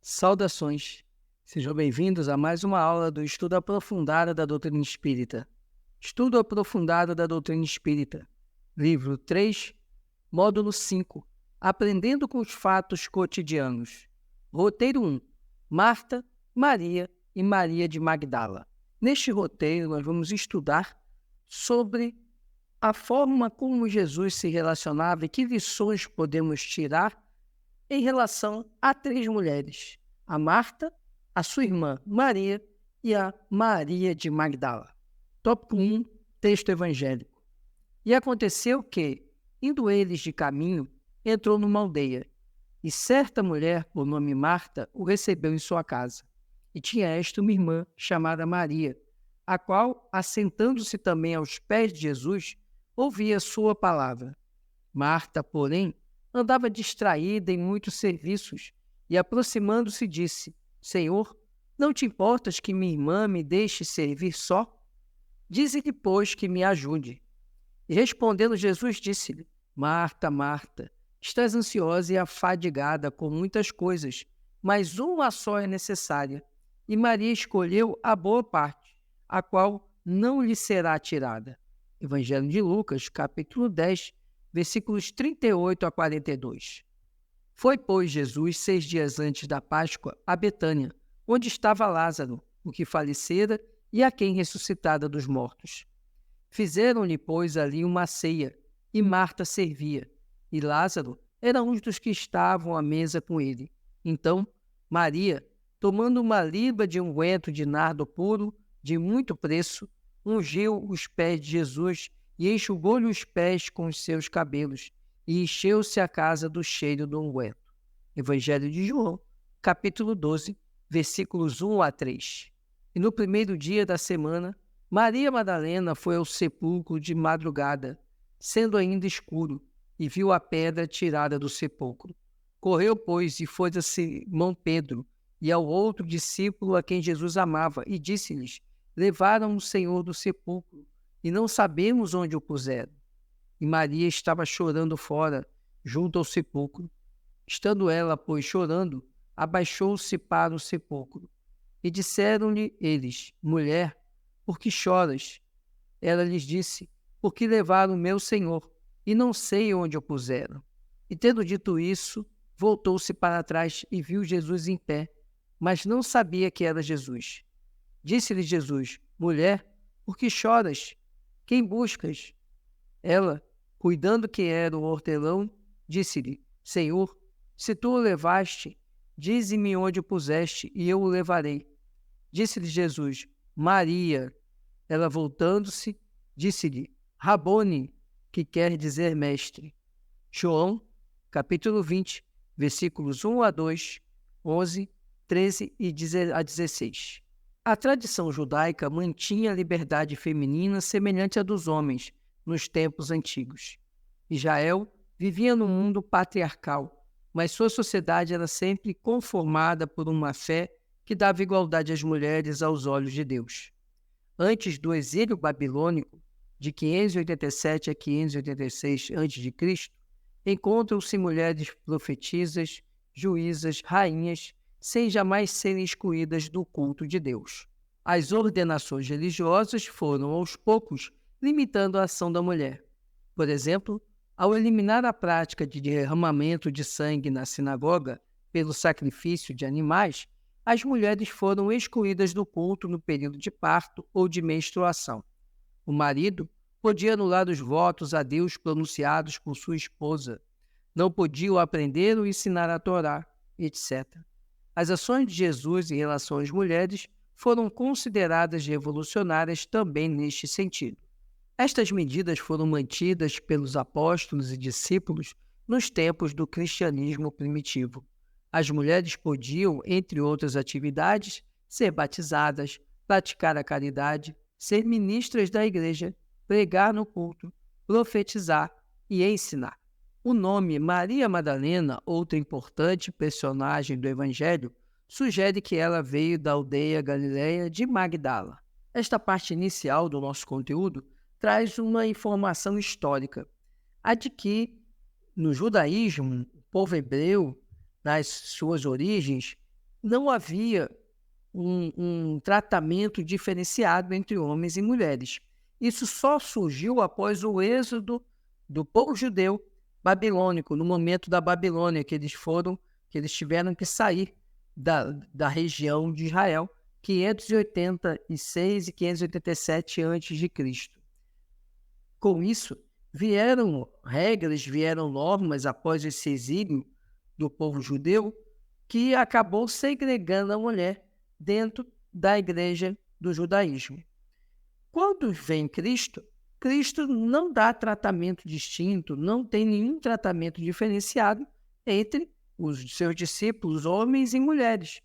Saudações! Sejam bem-vindos a mais uma aula do Estudo Aprofundado da Doutrina Espírita. Estudo Aprofundado da Doutrina Espírita, livro 3, módulo 5, Aprendendo com os Fatos Cotidianos. Roteiro 1, Marta, Maria e Maria de Magdala. Neste roteiro, nós vamos estudar sobre a forma como Jesus se relacionava e que lições podemos tirar em relação a três mulheres, a Marta, a sua irmã Maria e a Maria de Magdala. Tópico 1, texto evangélico. E aconteceu que, indo eles de caminho, entrou numa aldeia, e certa mulher, por nome Marta, o recebeu em sua casa. E tinha esta uma irmã, chamada Maria, a qual, assentando-se também aos pés de Jesus, ouvia sua palavra. Marta, porém, andava distraída em muitos serviços e, aproximando-se, disse: Senhor, não te importas que minha irmã me deixe servir só? Dize-lhe, pois, que me ajude. E respondendo Jesus, disse-lhe: Marta, Marta, estás ansiosa e afadigada com muitas coisas, mas uma só é necessária. E Maria escolheu a boa parte, a qual não lhe será tirada. Evangelho de Lucas, capítulo 10, versículos 38 a 42. Foi, pois, Jesus 6 dias antes da Páscoa a Betânia, onde estava Lázaro, o que falecera e a quem ressuscitada dos mortos. Fizeram-lhe, pois, ali uma ceia, e Marta servia, e Lázaro era um dos que estavam à mesa com ele. Então, Maria, tomando uma libra de unguento de nardo puro, de muito preço, ungiu os pés de Jesus e enxugou-lhe os pés com os seus cabelos, e encheu-se a casa do cheiro do unguento. Evangelho de João, capítulo 12, versículos 1 a 3. E no primeiro dia da semana, Maria Madalena foi ao sepulcro de madrugada, sendo ainda escuro, e viu a pedra tirada do sepulcro. Correu, pois, e foi a Simão Pedro e ao outro discípulo a quem Jesus amava, e disse-lhes: Levaram o Senhor do sepulcro, e não sabemos onde o puseram. E Maria estava chorando fora, junto ao sepulcro. Estando ela, pois, chorando, abaixou-se para o sepulcro. E disseram-lhe eles: Mulher, por que choras? Ela lhes disse: Porque levaram o meu Senhor, e não sei onde o puseram. E tendo dito isso, voltou-se para trás e viu Jesus em pé, mas não sabia que era Jesus. Disse-lhe Jesus: Mulher, por que choras? Quem buscas? Ela, cuidando que era o hortelão, disse-lhe: Senhor, se tu o levaste, dize-me onde o puseste, e eu o levarei. Disse-lhe Jesus: Maria. Ela, voltando-se, disse-lhe: Rabone, que quer dizer mestre. João, capítulo 20, versículos 1 a 2, 11, 13 a 16. A tradição judaica mantinha a liberdade feminina semelhante à dos homens nos tempos antigos. Israel vivia num mundo patriarcal, mas sua sociedade era sempre conformada por uma fé que dava igualdade às mulheres aos olhos de Deus. Antes do exílio babilônico, de 587 a 586 a.C., encontram-se mulheres profetisas, juízas, rainhas, sem jamais serem excluídas do culto de Deus. As ordenações religiosas foram, aos poucos, limitando a ação da mulher. Por exemplo, ao eliminar a prática de derramamento de sangue na sinagoga pelo sacrifício de animais, as mulheres foram excluídas do culto no período de parto ou de menstruação. O marido podia anular os votos a Deus pronunciados por sua esposa, não podia o aprender ou ensinar a Torá, etc. As ações de Jesus em relação às mulheres foram consideradas revolucionárias também neste sentido. Estas medidas foram mantidas pelos apóstolos e discípulos nos tempos do cristianismo primitivo. As mulheres podiam, entre outras atividades, ser batizadas, praticar a caridade, ser ministras da igreja, pregar no culto, profetizar e ensinar. O nome Maria Madalena, outra importante personagem do Evangelho, sugere que ela veio da aldeia galileia de Magdala. Esta parte inicial do nosso conteúdo traz uma informação histórica, a de que, no judaísmo, o povo hebreu, nas suas origens, não havia um tratamento diferenciado entre homens e mulheres. Isso só surgiu após o êxodo do povo judeu babilônico, no momento da Babilônia, que eles tiveram que sair da região de Israel, 586 e 587 a.C. Com isso, vieram regras, vieram normas após esse exílio do povo judeu, que acabou segregando a mulher dentro da igreja do judaísmo. Quando vem Cristo, Cristo não dá tratamento distinto, não tem nenhum tratamento diferenciado entre os seus discípulos, homens e mulheres.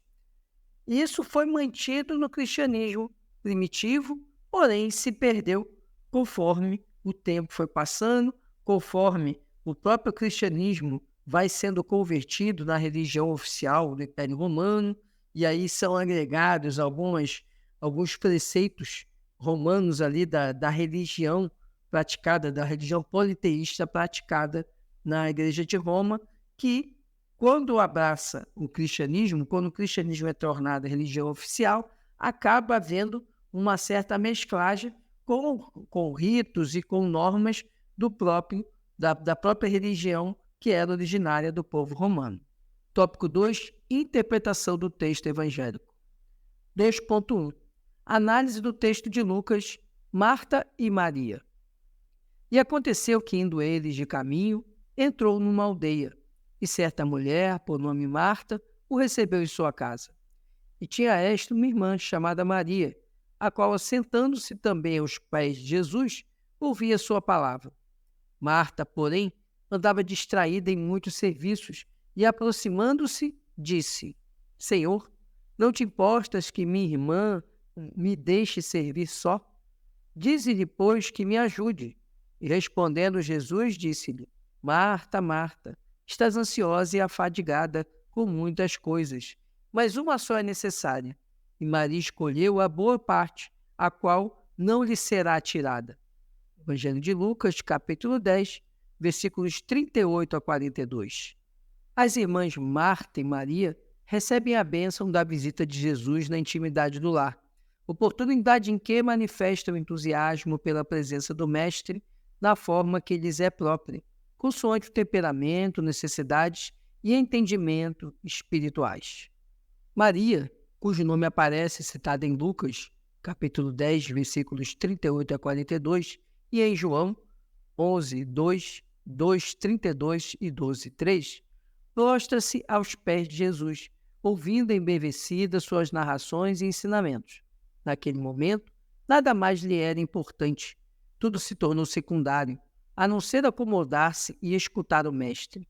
Isso foi mantido no cristianismo primitivo, porém se perdeu conforme o tempo foi passando, conforme o próprio cristianismo vai sendo convertido na religião oficial do Império Romano, e aí são agregados alguns preceitos romanos ali da religião praticada, da religião politeísta praticada na Igreja de Roma, que quando abraça o cristianismo, quando o cristianismo é tornado religião oficial, acaba havendo uma certa mesclagem com ritos e com normas da própria religião que era originária do povo romano. Tópico 2, interpretação do texto evangélico. 2.1. Análise do texto de Lucas, Marta e Maria. E aconteceu que, indo eles de caminho, entrou numa aldeia, e certa mulher, por nome Marta, o recebeu em sua casa. E tinha esta uma irmã chamada Maria, a qual, assentando-se também aos pés de Jesus, ouvia sua palavra. Marta, porém, andava distraída em muitos serviços, e aproximando-se, disse: Senhor, não te importas que minha irmã me deixe servir só? Dize-lhe, pois, que me ajude. E respondendo Jesus, disse-lhe: Marta, Marta, estás ansiosa e afadigada com muitas coisas, mas uma só é necessária. E Maria escolheu a boa parte, a qual não lhe será tirada. Evangelho de Lucas, capítulo 10, versículos 38 a 42. As irmãs Marta e Maria recebem a bênção da visita de Jesus na intimidade do lar, oportunidade em que manifestam entusiasmo pela presença do Mestre na forma que lhes é própria, consoante o temperamento, necessidades e entendimento espirituais. Maria, cujo nome aparece citado em Lucas, capítulo 10, versículos 38 a 42, e em João 11, 2, 2, 32 e 12, 3, prostra-se aos pés de Jesus, ouvindo embevecida suas narrações e ensinamentos. Naquele momento, nada mais lhe era importante. Tudo se tornou secundário, a não ser acomodar-se e escutar o Mestre.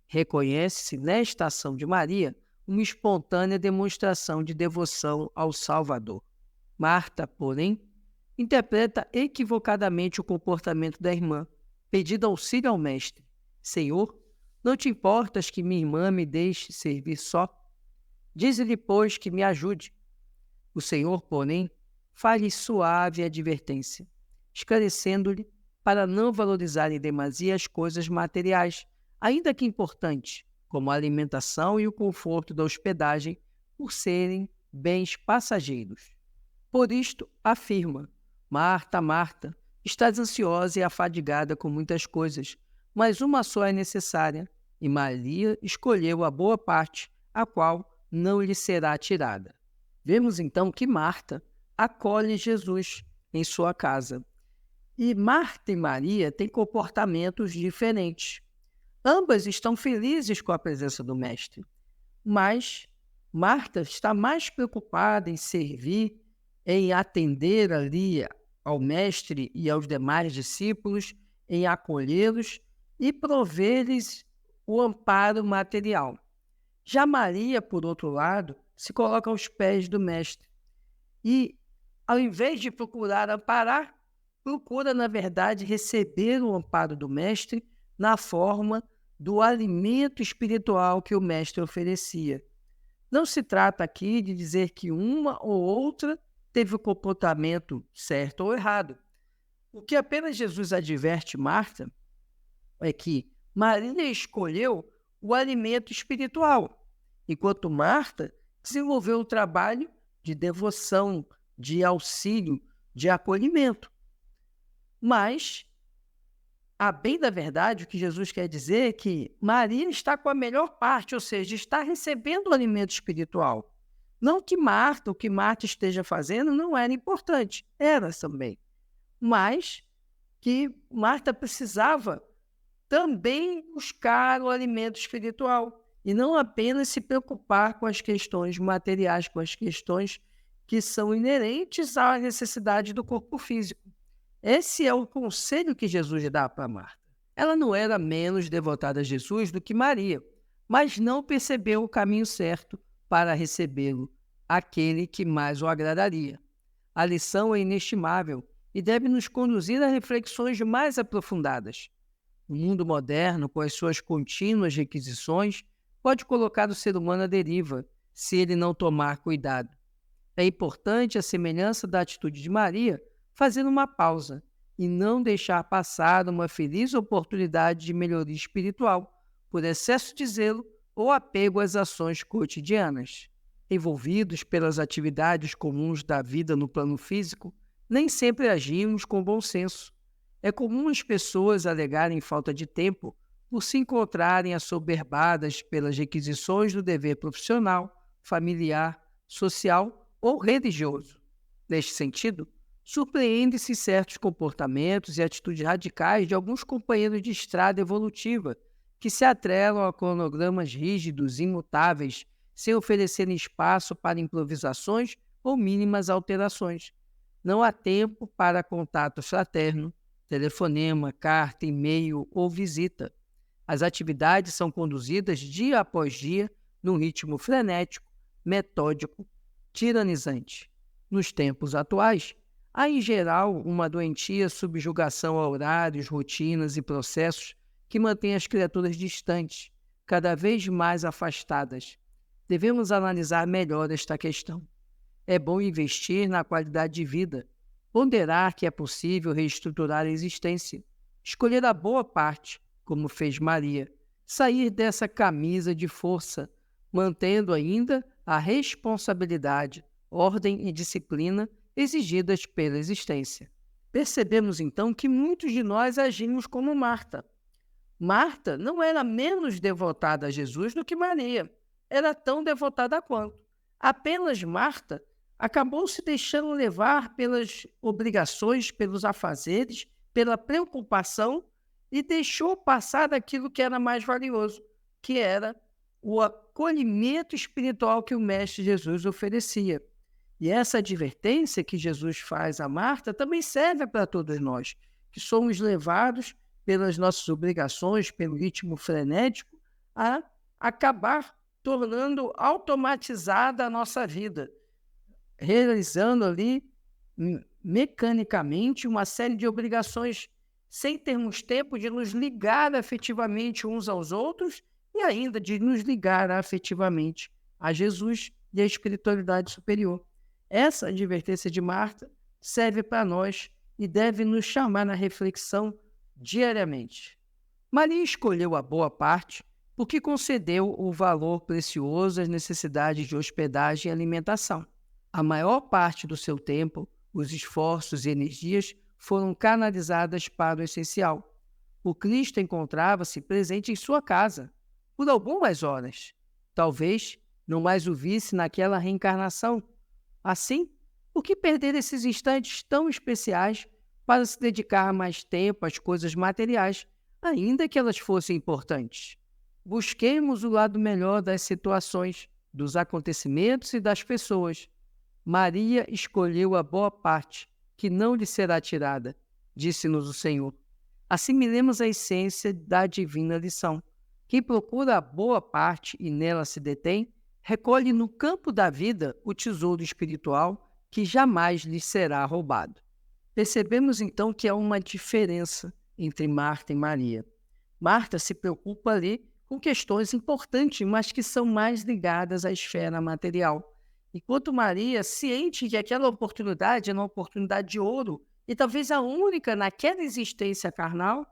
Reconhece-se nesta ação de Maria uma espontânea demonstração de devoção ao Salvador. Marta, porém, interpreta equivocadamente o comportamento da irmã, pedindo auxílio ao Mestre. Senhor, não te importas que minha irmã me deixe servir só? Dize-lhe, pois, que me ajude. O Senhor, porém, faz-lhe suave advertência, esclarecendo-lhe para não valorizar em demasia as coisas materiais, ainda que importantes, como a alimentação e o conforto da hospedagem, por serem bens passageiros. Por isto, afirma: Marta, Marta, estás ansiosa e afadigada com muitas coisas, mas uma só é necessária, e Maria escolheu a boa parte, a qual não lhe será tirada. Vemos então que Marta acolhe Jesus em sua casa. E Marta e Maria têm comportamentos diferentes. Ambas estão felizes com a presença do Mestre, mas Marta está mais preocupada em servir, em atender ali ao Mestre e aos demais discípulos, em acolhê-los e prover-lhes o amparo material. Já Maria, por outro lado, se coloca aos pés do Mestre e, ao invés de procurar amparar, procura, na verdade, receber o amparo do Mestre na forma do alimento espiritual que o Mestre oferecia. Não se trata aqui de dizer que uma ou outra teve o comportamento certo ou errado. O que apenas Jesus adverte Marta é que Maria escolheu o alimento espiritual, enquanto Marta desenvolveu o trabalho de devoção, de auxílio, de acolhimento. Mas, a bem da verdade, o que Jesus quer dizer é que Maria está com a melhor parte, ou seja, está recebendo o alimento espiritual. Não que Marta, o que Marta esteja fazendo não era importante, era também. Mas que Marta precisava também buscar o alimento espiritual e não apenas se preocupar com as questões materiais, com as questões que são inerentes à necessidade do corpo físico. Esse é o conselho que Jesus dá para Marta. Ela não era menos devotada a Jesus do que Maria, mas não percebeu o caminho certo para recebê-lo, aquele que mais o agradaria. A lição é inestimável e deve nos conduzir a reflexões mais aprofundadas. O mundo moderno, com as suas contínuas requisições, pode colocar o ser humano à deriva, se ele não tomar cuidado. É importante, à semelhança da atitude de Maria, fazer uma pausa e não deixar passar uma feliz oportunidade de melhoria espiritual por excesso de zelo ou apego às ações cotidianas. Envolvidos pelas atividades comuns da vida no plano físico, nem sempre agimos com bom senso. É comum as pessoas alegarem falta de tempo por se encontrarem assoberbadas pelas requisições do dever profissional, familiar, social ou religioso. Neste sentido, surpreende-se certos comportamentos e atitudes radicais de alguns companheiros de estrada evolutiva que se atrelam a cronogramas rígidos, imutáveis, sem oferecerem espaço para improvisações ou mínimas alterações. Não há tempo para contato fraterno, telefonema, carta, e-mail ou visita. As atividades são conduzidas dia após dia num ritmo frenético, metódico, tiranizante. Nos tempos atuais, há em geral uma doentia subjugação a horários, rotinas e processos que mantém as criaturas distantes, cada vez mais afastadas. Devemos analisar melhor esta questão. É bom investir na qualidade de vida, ponderar que é possível reestruturar a existência, escolher a boa parte, como fez Maria, sair dessa camisa de força, mantendo ainda a responsabilidade, ordem e disciplina exigidas pela existência. Percebemos então que muitos de nós agimos como Marta. Marta não era menos devotada a Jesus do que Maria, era tão devotada quanto. Apenas Marta acabou se deixando levar pelas obrigações, pelos afazeres, pela preocupação e deixou passar daquilo que era mais valioso, que era o acolhimento espiritual que o Mestre Jesus oferecia. E essa advertência que Jesus faz a Marta também serve para todos nós, que somos levados pelas nossas obrigações, pelo ritmo frenético, a acabar tornando automatizada a nossa vida, realizando ali mecanicamente uma série de obrigações sem termos tempo de nos ligar afetivamente uns aos outros e ainda de nos ligar afetivamente a Jesus e à espiritualidade superior. Essa advertência de Marta serve para nós e deve nos chamar na reflexão diariamente. Maria escolheu a boa parte porque concedeu o valor precioso às necessidades de hospedagem e alimentação. A maior parte do seu tempo, os esforços e energias foram canalizadas para o essencial. O Cristo encontrava-se presente em sua casa, por algumas horas. Talvez não mais o visse naquela reencarnação. Assim, por que perder esses instantes tão especiais para se dedicar mais tempo às coisas materiais, ainda que elas fossem importantes? Busquemos o lado melhor das situações, dos acontecimentos e das pessoas. Maria escolheu a boa parte, que não lhe será tirada, disse-nos o Senhor. Assimilemos a essência da divina lição. Quem procura a boa parte e nela se detém, recolhe no campo da vida o tesouro espiritual que jamais lhe será roubado. Percebemos então que há uma diferença entre Marta e Maria. Marta se preocupa ali com questões importantes, mas que são mais ligadas à esfera material. Enquanto Maria, ciente que aquela oportunidade é uma oportunidade de ouro e talvez a única naquela existência carnal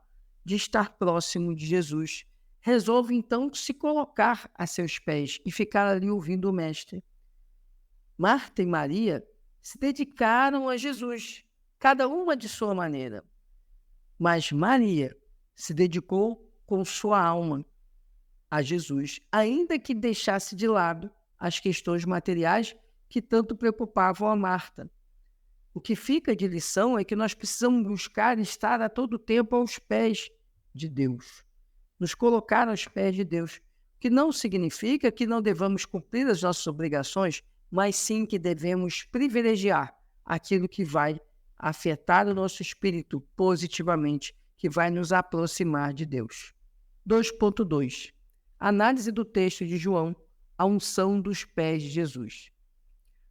de estar próximo de Jesus, resolve então se colocar a seus pés e ficar ali ouvindo o Mestre. Marta e Maria se dedicaram a Jesus, cada uma de sua maneira. Mas Maria se dedicou com sua alma a Jesus, ainda que deixasse de lado as questões materiais que tanto preocupavam a Marta. O que fica de lição é que nós precisamos buscar estar a todo tempo aos pés de Deus, nos colocar aos pés de Deus, que não significa que não devamos cumprir as nossas obrigações, mas sim que devemos privilegiar aquilo que vai afetar o nosso espírito positivamente, que vai nos aproximar de Deus. 2.2. Análise do texto de João, a unção dos pés de Jesus.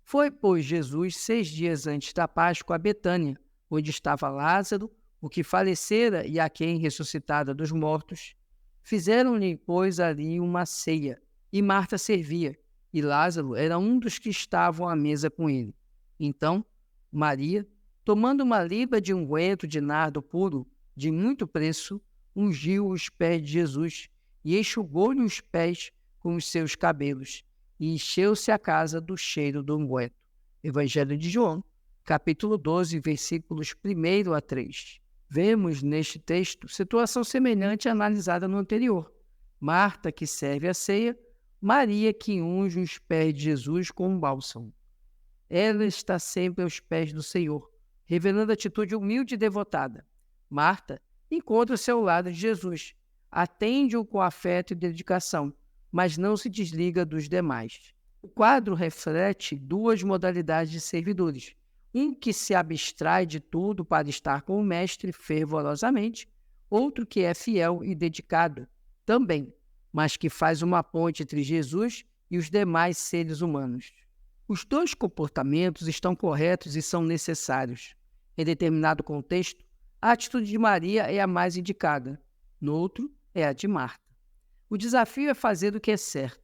Foi, pois, Jesus 6 dias antes da Páscoa a Betânia, onde estava Lázaro, o que falecera e a quem ressuscitada dos mortos. Fizeram-lhe, pois, ali uma ceia, e Marta servia, e Lázaro era um dos que estavam à mesa com ele. Então, Maria, tomando uma libra de unguento de nardo puro, de muito preço, ungiu os pés de Jesus, e enxugou-lhe os pés com os seus cabelos, e encheu-se a casa do cheiro do unguento. Evangelho de João, capítulo 12, versículos 1 a 3. Vemos neste texto situação semelhante à analisada no anterior. Marta, que serve a ceia, Maria, que unge os pés de Jesus com um bálsamo. Ela está sempre aos pés do Senhor, revelando atitude humilde e devotada. Marta encontra-se ao lado de Jesus, atende-o com afeto e dedicação, mas não se desliga dos demais. O quadro reflete duas modalidades de servidores. Um que se abstrai de tudo para estar com o mestre fervorosamente, outro que é fiel e dedicado também, mas que faz uma ponte entre Jesus e os demais seres humanos. Os dois comportamentos estão corretos e são necessários. Em determinado contexto, a atitude de Maria é a mais indicada, no outro é a de Marta. O desafio é fazer o que é certo.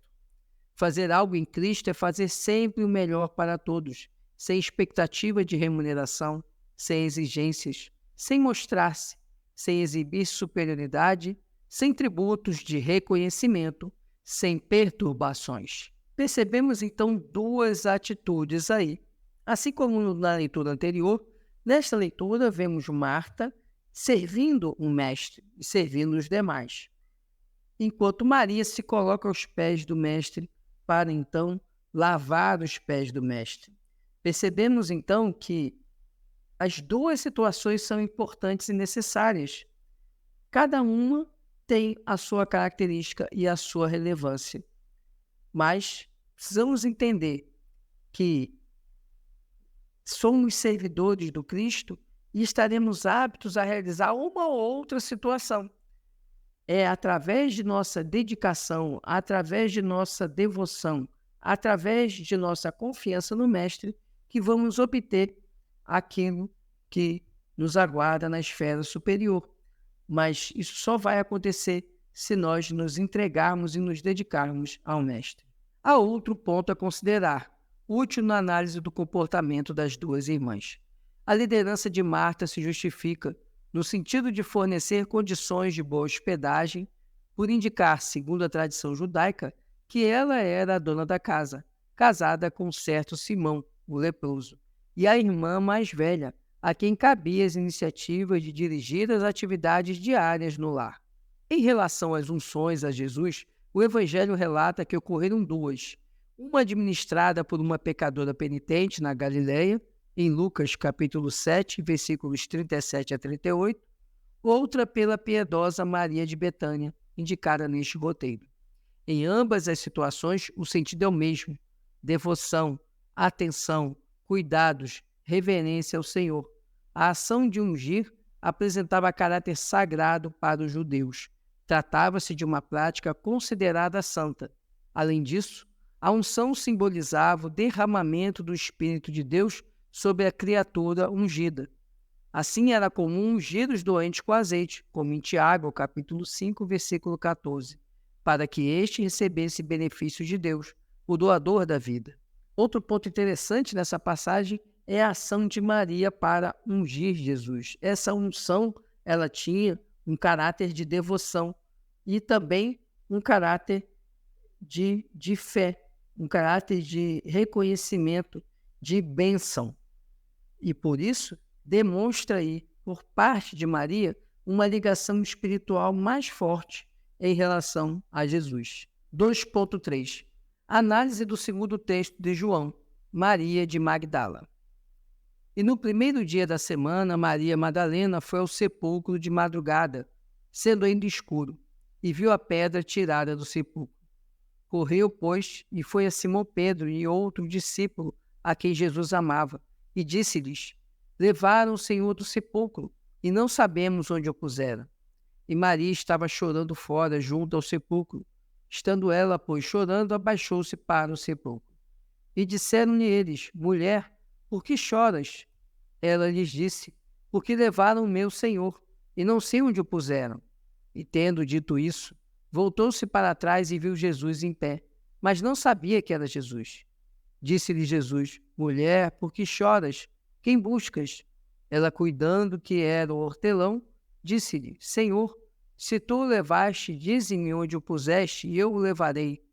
Fazer algo em Cristo é fazer sempre o melhor para todos, sem expectativa de remuneração, sem exigências, sem mostrar-se, sem exibir superioridade, sem tributos de reconhecimento, sem perturbações. Percebemos então duas atitudes aí. Assim como na leitura anterior, nesta leitura vemos Marta servindo o mestre e servindo os demais, enquanto Maria se coloca aos pés do mestre para então lavar os pés do mestre. Percebemos então que as duas situações são importantes e necessárias. Cada uma tem a sua característica e a sua relevância. Mas precisamos entender que somos servidores do Cristo e estaremos aptos a realizar uma ou outra situação. É através de nossa dedicação, através de nossa devoção, através de nossa confiança no Mestre, que vamos obter aquilo que nos aguarda na esfera superior. Mas isso só vai acontecer se nós nos entregarmos e nos dedicarmos ao Mestre. Há outro ponto a considerar, útil na análise do comportamento das duas irmãs. A liderança de Marta se justifica no sentido de fornecer condições de boa hospedagem, por indicar, segundo a tradição judaica, que ela era a dona da casa, casada com certo Simão, o leproso, e a irmã mais velha, a quem cabia as iniciativas de dirigir as atividades diárias no lar. Em relação às unções a Jesus, o Evangelho relata que ocorreram duas, uma administrada por uma pecadora penitente na Galileia, em Lucas capítulo 7, versículos 37 a 38, outra pela piedosa Maria de Betânia, indicada neste roteiro. Em ambas as situações, o sentido é o mesmo: devoção, atenção, cuidados, reverência ao Senhor. A ação de ungir apresentava caráter sagrado para os judeus. Tratava-se de uma prática considerada santa. Além disso, a unção simbolizava o derramamento do Espírito de Deus sobre a criatura ungida. Assim era comum ungir os doentes com azeite, como em Tiago, capítulo 5, versículo 14, para que este recebesse benefícios de Deus, o doador da vida. Outro ponto interessante nessa passagem é a ação de Maria para ungir Jesus. Essa unção, ela tinha um caráter de devoção e também um caráter de fé. um caráter de reconhecimento, de bênção. E por isso, demonstra aí, por parte de Maria, uma ligação espiritual mais forte em relação a Jesus. 2.3. Análise do segundo texto de João, Maria de Magdala. E no primeiro dia da semana, Maria Madalena foi ao sepulcro de madrugada, sendo ainda escuro, e viu a pedra tirada do sepulcro. Correu, pois, e foi a Simão Pedro e outro discípulo a quem Jesus amava, e disse-lhes: Levaram o Senhor do sepulcro, e não sabemos onde o puseram. E Maria estava chorando fora, junto ao sepulcro. Estando ela, pois, chorando, abaixou-se para o sepulcro. E disseram-lhe eles: Mulher, por que choras? Ela lhes disse: Porque levaram o meu Senhor, e não sei onde o puseram. E tendo dito isso, voltou-se para trás e viu Jesus em pé, mas não sabia que era Jesus. Disse-lhe Jesus: Mulher, por que choras? Quem buscas? Ela, cuidando que era o hortelão, disse-lhe: Senhor, se tu o levaste, dize-me onde o puseste, e eu o levarei.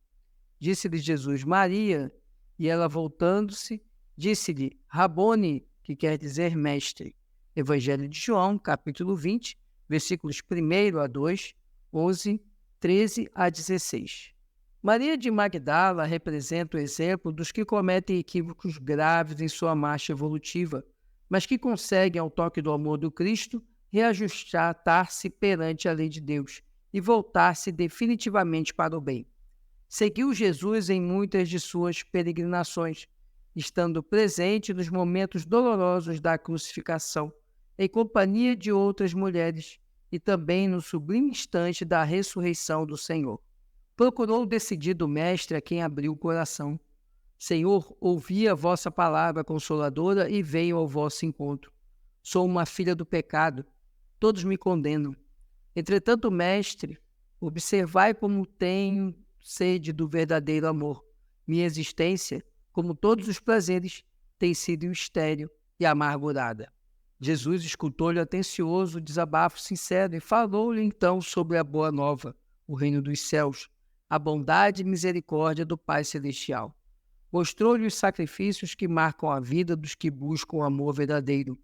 Disse-lhe Jesus: Maria. E ela, voltando-se, disse-lhe: Rabone, que quer dizer mestre. Evangelho de João, capítulo 20, versículos 1 a 2, 11, 13 a 16. Maria de Magdala representa o exemplo dos que cometem equívocos graves em sua marcha evolutiva, mas que conseguem, ao toque do amor do Cristo, reajustar-se perante a lei de Deus e voltar-se definitivamente para o bem. Seguiu Jesus em muitas de suas peregrinações, estando presente nos momentos dolorosos da crucificação, em companhia de outras mulheres, e também no sublime instante da ressurreição do Senhor. Procurou o decidido Mestre a quem abriu o coração. Senhor, ouvi a vossa palavra consoladora e venho ao vosso encontro. Sou uma filha do pecado, todos me condenam. Entretanto, Mestre, observai como tenho sede do verdadeiro amor. Minha existência, como todos os prazeres, tem sido estéril e amargurada. Jesus escutou-lhe atencioso o desabafo sincero e falou-lhe então sobre a boa nova, o reino dos céus, a bondade e misericórdia do Pai Celestial. Mostrou-lhe os sacrifícios que marcam a vida dos que buscam o amor verdadeiro.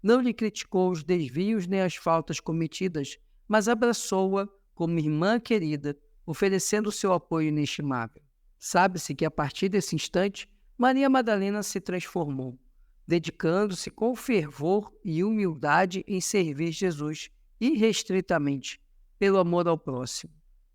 Não lhe criticou os desvios nem as faltas cometidas, mas abraçou-a como irmã querida, oferecendo seu apoio inestimável. Sabe-se que a partir desse instante, Maria Madalena se transformou, dedicando-se com fervor e humildade em servir Jesus irrestritamente, pelo amor ao próximo.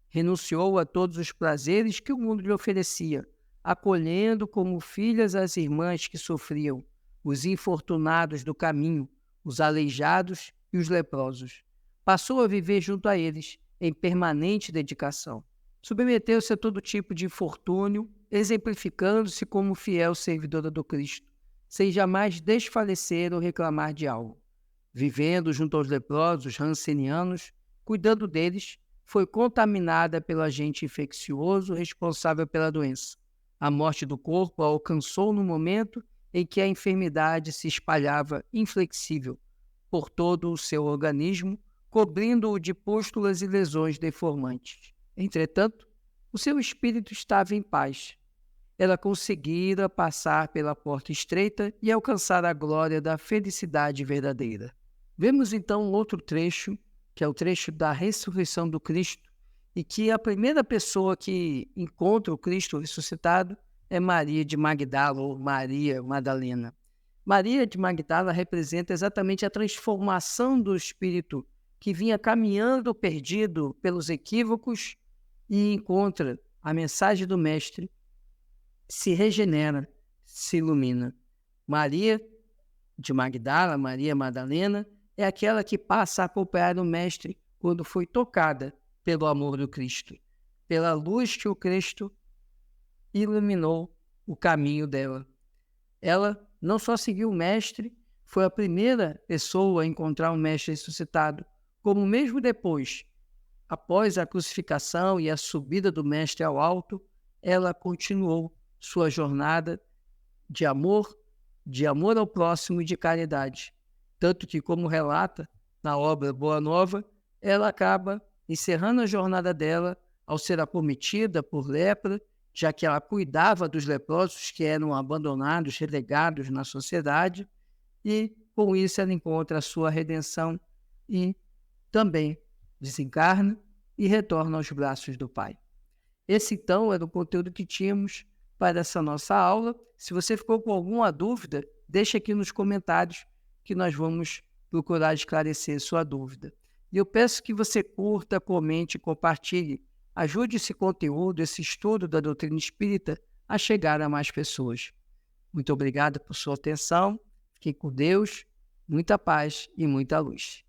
Renunciou a todos os prazeres que o mundo lhe oferecia, acolhendo como filhas as irmãs que sofriam, os infortunados do caminho, os aleijados e os leprosos. Passou a viver junto a eles, em permanente dedicação. Submeteu-se a todo tipo de infortúnio, exemplificando-se como fiel servidora do Cristo, sem jamais desfalecer ou reclamar de algo. Vivendo junto aos leprosos rancenianos, cuidando deles, foi contaminada pelo agente infeccioso responsável pela doença. A morte do corpo a alcançou no momento em que a enfermidade se espalhava inflexível por todo o seu organismo, cobrindo-o de pústulas e lesões deformantes. Entretanto, o seu espírito estava em paz. Ela conseguira passar pela porta estreita e alcançar a glória da felicidade verdadeira. Vemos então outro trecho, que é o trecho da ressurreição do Cristo, e que a primeira pessoa que encontra o Cristo ressuscitado é Maria de Magdala, ou Maria Madalena. Maria de Magdala representa exatamente a transformação do espírito que vinha caminhando perdido pelos equívocos e encontra a mensagem do Mestre, se regenera, se ilumina. Maria de Magdala, Maria Madalena, é aquela que passa a acompanhar o Mestre quando foi tocada pelo amor do Cristo, pela luz que o Cristo iluminou o caminho dela. Ela não só seguiu o Mestre, foi a primeira pessoa a encontrar o Mestre ressuscitado, como mesmo depois, após a crucificação e a subida do Mestre ao alto, ela continuou sua jornada de amor ao próximo e de caridade. Tanto que, como relata na obra Boa Nova, ela acaba encerrando a jornada dela ao ser acometida por lepra já que ela cuidava dos leprosos que eram abandonados, relegados na sociedade, e com isso ela encontra a sua redenção e também desencarna e retorna aos braços do Pai. Esse, então, era o conteúdo que tínhamos para essa nossa aula. Se você ficou com alguma dúvida, deixa aqui nos comentários que nós vamos procurar esclarecer sua dúvida. E eu peço que você curta, comente e compartilhe. Ajude esse conteúdo, esse estudo da doutrina espírita a chegar a mais pessoas. Muito obrigado por sua atenção. Fique com Deus, muita paz e muita luz.